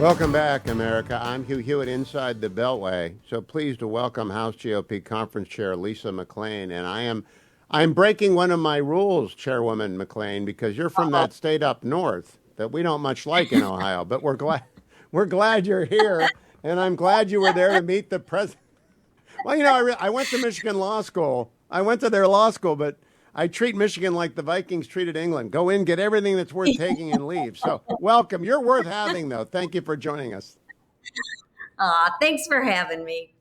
Welcome back, America. I'm Hugh Hewitt inside the Beltway. So pleased to welcome House GOP Conference Chair Lisa McClain. And I'm breaking one of my rules, Chairwoman McClain, because you're from that state up north that we don't much like in Ohio. But we're glad you're here, and I'm glad you were there to meet the president. Well, I went to Michigan Law School. I went to their law school, but I treat Michigan like the Vikings treated England. Go in, get everything that's worth taking, and leave. So, welcome. You're worth having, though. Thank you for joining us. Thanks for having me.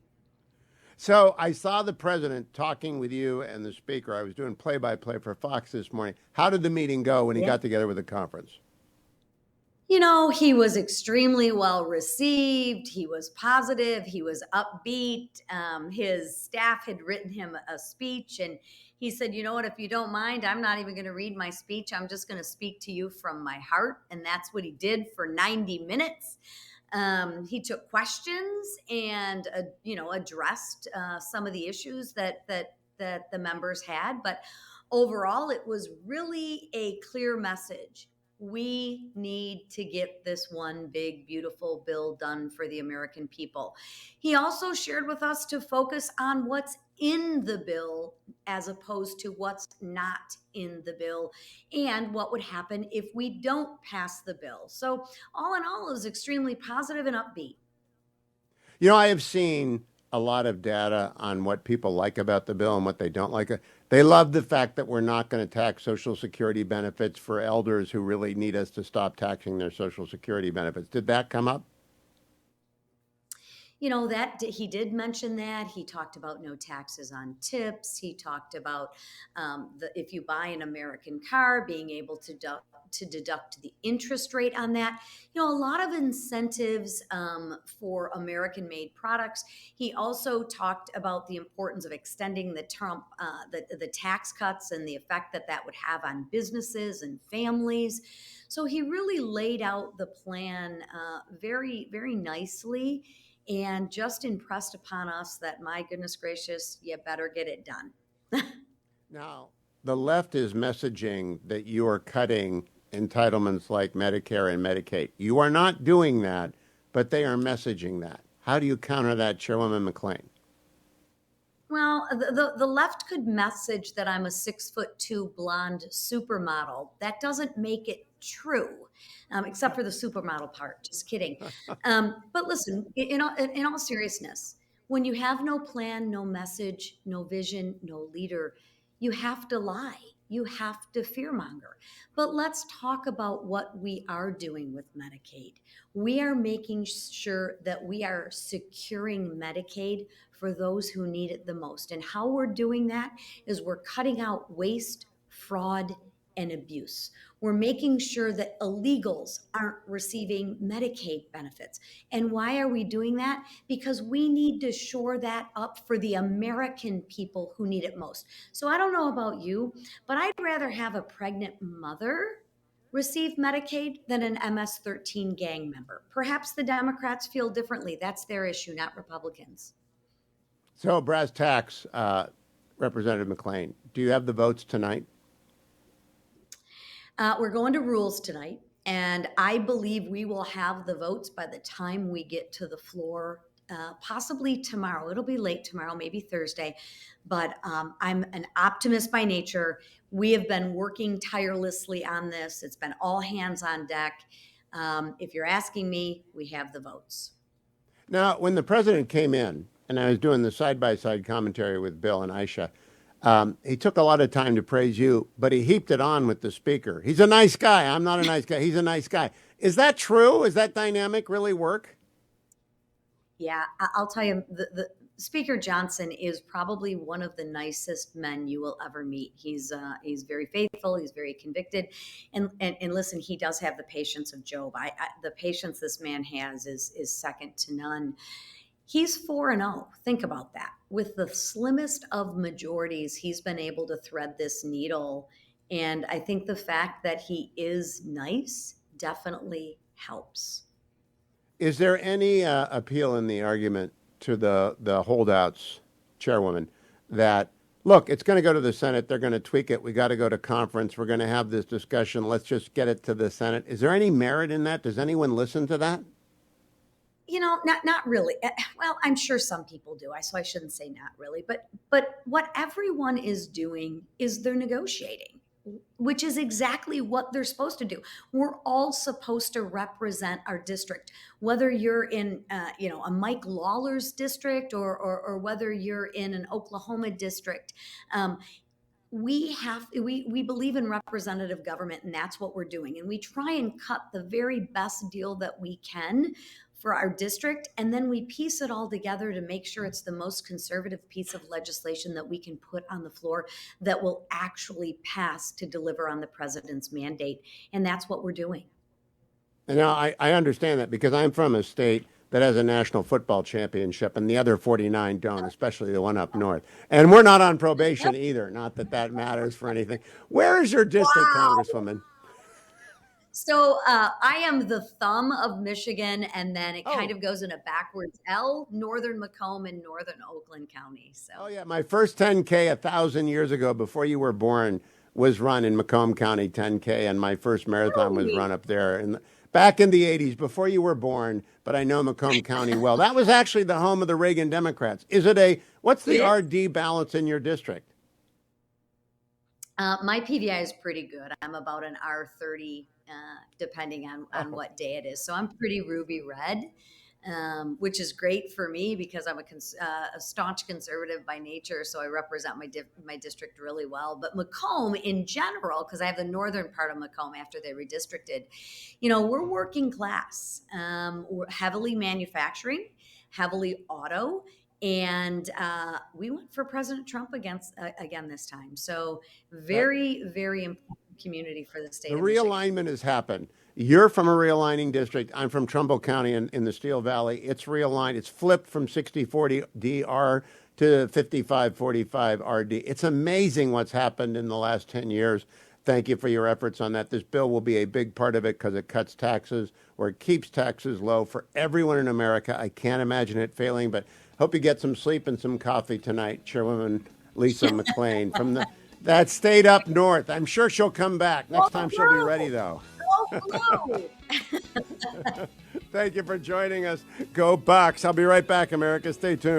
So, I saw the president talking with you and the speaker. I was doing play-by-play for Fox this morning. How did the meeting go when he got together with the conference? He was extremely well received. He was positive. He was upbeat. His staff had written him a speech, and he said, "You know what? If you don't mind, I'm not even going to read my speech. I'm just going to speak to you from my heart." And that's what he did for 90 minutes. He took questions and, addressed some of the issues that the members had. But overall, it was really a clear message. We need to get this one big, beautiful bill done for the American people. He also shared with us to focus on what's in the bill as opposed to what's not in the bill and what would happen if we don't pass the bill. So, all in all, it was extremely positive and upbeat. I have seen a lot of data on what people like about the bill and what they don't like. They love the fact that we're not going to tax Social Security benefits for elders who really need us to stop taxing their Social Security benefits. Did that come up? That he did mention that. He talked about no taxes on tips. He talked about if you buy an American car, being able to deduct the interest rate on that. A lot of incentives for American-made products. He also talked about the importance of extending the the tax cuts and the effect that would have on businesses and families. So he really laid out the plan very, very nicely and just impressed upon us that, my goodness gracious, you better get it done. Now, the left is messaging that you are cutting entitlements like Medicare and Medicaid. You are not doing that, but they are messaging that. How do you counter that, Chairwoman McClain? Well, the left could message that I'm a 6'2" blonde supermodel. That doesn't make it true, except for the supermodel part. Just kidding. But listen, in all seriousness, when you have no plan, no message, no vision, no leader, you have to lie. You have to fearmonger. But let's talk about what we are doing with Medicaid. We are making sure that we are securing Medicaid for those who need it the most. And how we're doing that is we're cutting out waste, fraud, and abuse. We're making sure that illegals aren't receiving Medicaid benefits. And why are we doing that? Because we need to shore that up for the American people who need it most. So I don't know about you, but I'd rather have a pregnant mother receive Medicaid than an MS-13 gang member. Perhaps the Democrats feel differently. That's their issue, not Republicans. So, brass tacks, Representative McClain, do you have the votes tonight? We're going to rules tonight, and I believe we will have the votes by the time we get to the floor, possibly tomorrow. It'll be late tomorrow, maybe Thursday, but I'm an optimist by nature. We have been working tirelessly on this. It's been all hands on deck. If you're asking me, we have the votes. Now, when the president came in, and I was doing the side-by-side commentary with Bill and Aisha, he took a lot of time to praise you, but he heaped it on with the speaker. He's a nice guy. I'm not a nice guy. He's a nice guy. Is that true? Is that dynamic really work? Yeah, I'll tell you, the Speaker Johnson is probably one of the nicest men you will ever meet. He's very faithful. He's very convicted, and listen, he does have the patience of Job. The patience this man has is second to none. He's 4-0. Think about that. With the slimmest of majorities, he's been able to thread this needle. And I think the fact that he is nice definitely helps. Is there any appeal in the argument to the holdouts, Chairwoman, that, look, it's going to go to the Senate. They're going to tweak it. We got to go to conference. We're going to have this discussion. Let's just get it to the Senate. Is there any merit in that? Does anyone listen to that? Not really. Well, I'm sure some people do. So I shouldn't say not really. But what everyone is doing is they're negotiating, which is exactly what they're supposed to do. We're all supposed to represent our district, whether you're in, a Mike Lawler's district, or whether you're in an Oklahoma district. Um, we believe in representative government, and that's what we're doing, and we try and cut the very best deal that we can for our district, and then we piece it all together to make sure it's the most conservative piece of legislation that we can put on the floor that will actually pass to deliver on the president's mandate, and that's what we're doing. And now I understand that because I'm from a state that has a national football championship and the other 49 don't, especially the one up north. And we're not on probation Yep. either. Not that that matters for anything. Where is your district, Wow. Congresswoman? So I am the thumb of Michigan, and then it kind Oh, of goes in a backwards L, northern Macomb and northern Oakland County. So, oh yeah. My first 10K 1,000 years ago, before you were born, was run in Macomb County 10K, and my first marathon was really? run up there. And back in the 80s, before you were born, but I know Macomb County well. That was actually the home of the Reagan Democrats. What's the It is. RD balance in your district? My PVI is pretty good. I'm about an R30, depending on Oh, what day it is. So I'm pretty ruby red, which is great for me because I'm a staunch conservative by nature. So I represent my district really well. But Macomb in general, because I have the northern part of Macomb after they redistricted, we're working class. We're heavily manufacturing, heavily auto. And we went for President Trump again this time. So that very, very important community for the the state of Michigan. realignment has happened. You're from a realigning district. I'm from Trumbull County in the Steel Valley. It's realigned. It's flipped from 60/40 DR to 55/45 RD. It's amazing what's happened in the last 10 years. Thank you for your efforts on that. This bill will be a big part of it because it cuts taxes or it keeps taxes low for everyone in America. I can't imagine it failing, but hope you get some sleep and some coffee tonight, Chairwoman Lisa McClain from that state up north. I'm sure she'll come back. Go Next time she'll be ready, blue! though. Go blue! Thank you for joining us. Go Bucks. I'll be right back, America. Stay tuned.